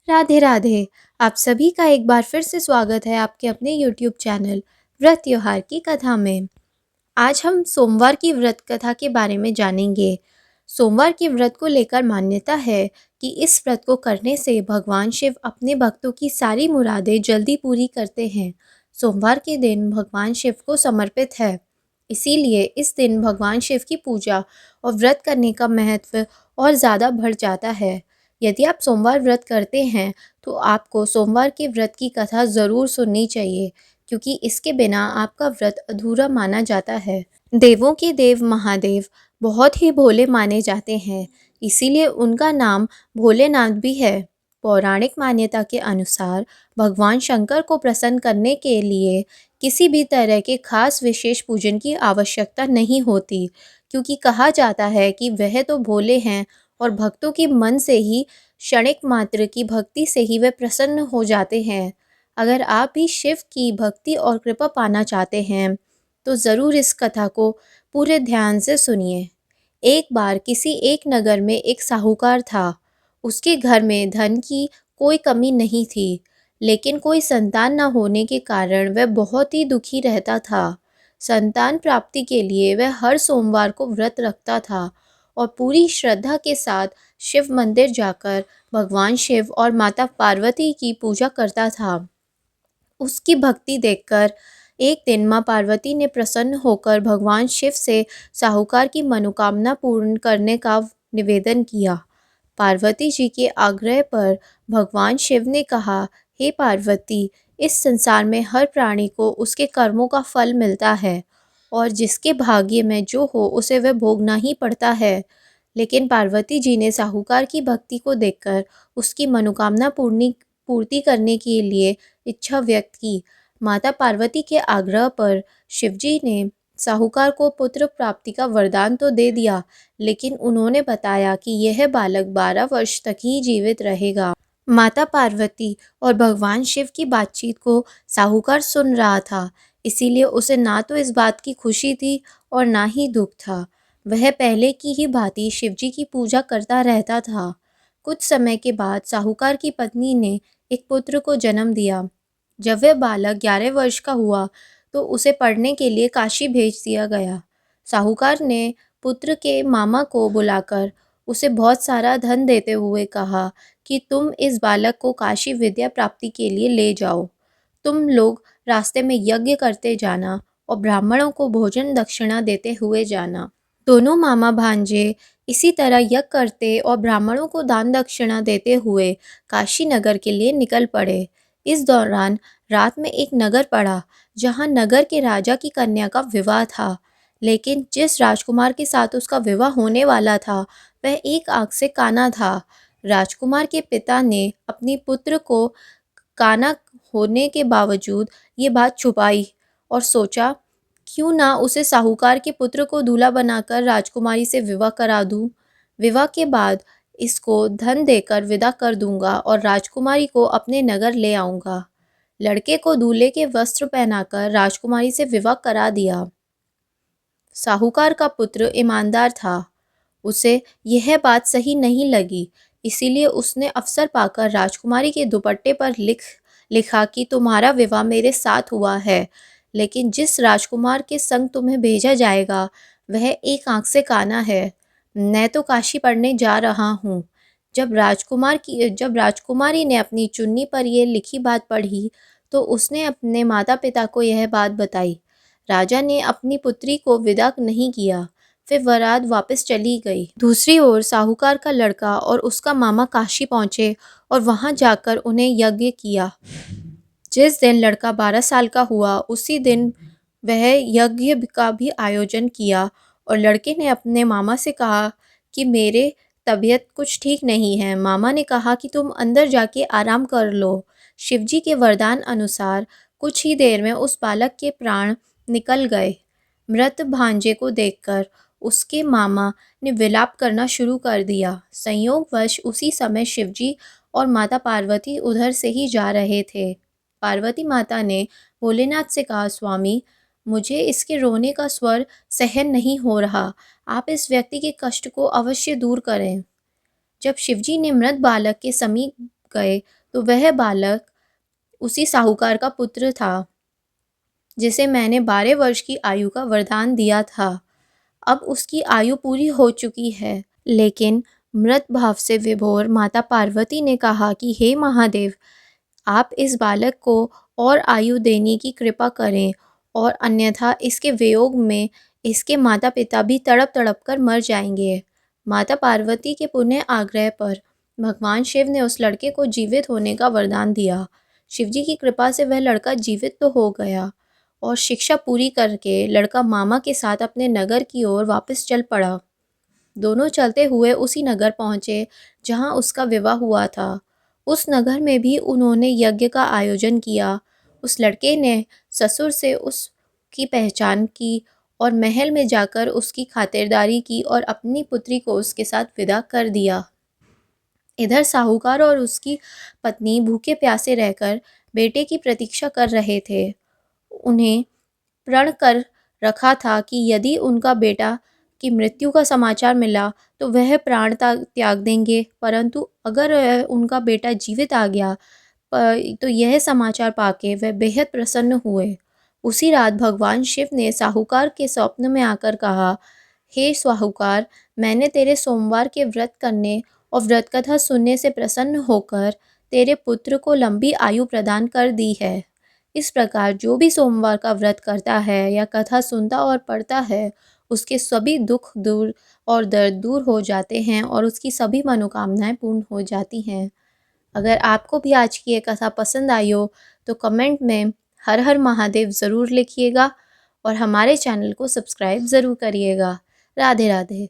राधे राधे। आप सभी का एक बार फिर से स्वागत है आपके अपने यूट्यूब चैनल व्रत त्योहार की कथा में। आज हम सोमवार की व्रत कथा के बारे में जानेंगे। सोमवार के व्रत को लेकर मान्यता है कि इस व्रत को करने से भगवान शिव अपने भक्तों की सारी मुरादें जल्दी पूरी करते हैं। सोमवार के दिन भगवान शिव को समर्पित है, इसीलिए इस दिन भगवान शिव की पूजा और व्रत करने का महत्व और ज़्यादा बढ़ जाता है। यदि आप सोमवार व्रत करते हैं तो आपको सोमवार के व्रत की कथा ज़रूर सुननी चाहिए, क्योंकि इसके बिना आपका व्रत अधूरा माना जाता है। देवों के देव महादेव बहुत ही भोले माने जाते हैं, इसीलिए उनका नाम भोलेनाथ भी है। पौराणिक मान्यता के अनुसार भगवान शंकर को प्रसन्न करने के लिए किसी भी तरह के खास विशेष पूजन की आवश्यकता नहीं होती, क्योंकि कहा जाता है कि वह तो भोले हैं और भक्तों की मन से ही क्षणिक मात्र की भक्ति से ही वे प्रसन्न हो जाते हैं। अगर आप भी शिव की भक्ति और कृपा पाना चाहते हैं तो ज़रूर इस कथा को पूरे ध्यान से सुनिए। एक बार किसी एक नगर में एक साहूकार था। उसके घर में धन की कोई कमी नहीं थी, लेकिन कोई संतान न होने के कारण वह बहुत ही दुखी रहता था। संतान प्राप्ति के लिए वह हर सोमवार को व्रत रखता था और पूरी श्रद्धा के साथ शिव मंदिर जाकर भगवान शिव और माता पार्वती की पूजा करता था। उसकी भक्ति देखकर एक दिन माँ पार्वती ने प्रसन्न होकर भगवान शिव से साहूकार की मनोकामना पूर्ण करने का निवेदन किया। पार्वती जी के आग्रह पर भगवान शिव ने कहा, हे पार्वती, इस संसार में हर प्राणी को उसके कर्मों का फल मिलता है और जिसके भाग्य में जो हो उसे वह भोगना ही पड़ता है। लेकिन पार्वती जी ने साहूकार की भक्ति को देखकर उसकी मनोकामना पूर्ति करने के लिए इच्छा व्यक्त की। माता पार्वती के आग्रह पर शिवजी ने साहूकार को पुत्र प्राप्ति का वरदान तो दे दिया, लेकिन उन्होंने बताया कि यह बालक 12 वर्ष तक ही जीवित रहेगा। माता पार्वती और भगवान शिव की बातचीत को साहूकार सुन रहा था, इसीलिए उसे ना तो इस बात की खुशी थी और ना ही दुख था। वह पहले की ही भांति शिवजी की पूजा करता रहता था। कुछ समय के बाद साहूकार की पत्नी ने एक पुत्र को जन्म दिया। जब वह बालक 11 वर्ष का हुआ तो उसे पढ़ने के लिए काशी भेज दिया गया। साहूकार ने पुत्र के मामा को बुलाकर उसे बहुत सारा धन देते हुए कहा कि तुम इस बालक को काशी विद्या प्राप्ति के लिए ले जाओ। तुम लोग रास्ते में यज्ञ करते जाना और ब्राह्मणों को भोजन दक्षिणा देते हुए जाना। दोनों मामा भांजे इसी तरह यज्ञ करते और ब्राह्मणों को दान दक्षिणा देते हुए काशी नगर के लिए निकल पड़े। इस दौरान रात में एक नगर पड़ा, जहां नगर के राजा की कन्या का विवाह था। लेकिन जिस राजकुमार के साथ उसका विवाह होने वाला था वह एक आंख से काना था। राजकुमार के पिता ने अपनी पुत्र को काना होने के बावजूद ये बात छुपाई और सोचा, क्यों ना उसे साहूकार के पुत्र को दूल्हा बनाकर राजकुमारी से विवाह करा दूं। विवाह के बाद इसको धन देकर विदा कर दूंगा और राजकुमारी को अपने नगर ले आऊंगा। लड़के को दूल्हे के वस्त्र पहनाकर राजकुमारी से विवाह करा दिया। साहूकार का पुत्र ईमानदार था, उसे यह बात सही नहीं लगी, इसीलिए उसने अवसर पाकर राजकुमारी के दुपट्टे पर लिखा कि तुम्हारा विवाह मेरे साथ हुआ है, लेकिन जिस राजकुमार के संग तुम्हें भेजा जाएगा वह एक आंख से काना है। मैं तो काशी पढ़ने जा रहा हूँ। जब राजकुमारी ने अपनी चुन्नी पर यह लिखी बात पढ़ी तो उसने अपने माता पिता को यह बात बताई। राजा ने अपनी पुत्री को विदा नहीं किया, फिर बारात वापस चली गई। दूसरी ओर साहूकार का लड़का और उसका मामा काशी पहुंचे और वहां जाकर उन्हें यज्ञ किया। जिस दिन लड़का 12 साल का हुआ उसी दिन वह यज्ञ का भी आयोजन किया और लड़के ने अपने मामा से कहा कि मेरे तबीयत कुछ ठीक नहीं है। मामा ने कहा कि तुम अंदर जाके आराम कर लो। शिवजी के वरदान अनुसार कुछ ही देर में उस बालक के प्राण निकल गए। मृत भांजे को देखकर उसके मामा ने विलाप करना शुरू कर दिया। संयोगवश उसी समय शिवजी और माता पार्वती उधर से ही जा रहे थे। पार्वती माता ने भोलेनाथ से कहा, स्वामी, मुझे इसके रोने का स्वर सहन नहीं हो रहा, आप इस व्यक्ति के कष्ट को अवश्य दूर करें। जब शिवजी ने मृत बालक के समीप गए तो वह बालक उसी साहूकार का पुत्र था जिसे मैंने 12 वर्ष की आयु का वरदान दिया था। अब उसकी आयु पूरी हो चुकी है। लेकिन मृत भाव से विभोर माता पार्वती ने कहा कि हे महादेव, आप इस बालक को और आयु देने की कृपा करें और अन्यथा इसके वियोग में इसके माता पिता भी तड़प तड़प कर मर जाएंगे। माता पार्वती के पुण्य आग्रह पर भगवान शिव ने उस लड़के को जीवित होने का वरदान दिया। शिवजी की कृपा से वह लड़का जीवित तो हो गया और शिक्षा पूरी करके लड़का मामा के साथ अपने नगर की ओर वापस चल पड़ा। दोनों चलते हुए उसी नगर पहुँचे जहाँ उसका विवाह हुआ था। उस नगर में भी उन्होंने यज्ञ का आयोजन किया। उस लड़के ने ससुर से उसकी पहचान की और महल में जाकर उसकी खातिरदारी की और अपनी पुत्री को उसके साथ विदा कर दिया। इधर साहूकार और उसकी पत्नी भूखे प्यासे रहकर बेटे की प्रतीक्षा कर रहे थे। उन्हें प्रण कर रखा था कि यदि उनका बेटा की मृत्यु का समाचार मिला तो वह प्राण त्याग देंगे, परंतु अगर उनका बेटा जीवित आ गया तो यह समाचार पाके वह बेहद प्रसन्न हुए। उसी रात भगवान शिव ने साहूकार के स्वप्न में आकर कहा, हे साहूकार, मैंने तेरे सोमवार के व्रत करने और व्रत कथा सुनने से प्रसन्न होकर तेरे पुत्र को लंबी आयु प्रदान कर दी है। इस प्रकार जो भी सोमवार का व्रत करता है या कथा सुनता और पढ़ता है, उसके सभी दुख दूर और दर्द दूर हो जाते हैं और उसकी सभी मनोकामनाएं पूर्ण हो जाती हैं। अगर आपको भी आज की ये कथा पसंद आई हो तो कमेंट में हर हर महादेव ज़रूर लिखिएगा और हमारे चैनल को सब्सक्राइब ज़रूर करिएगा। राधे राधे।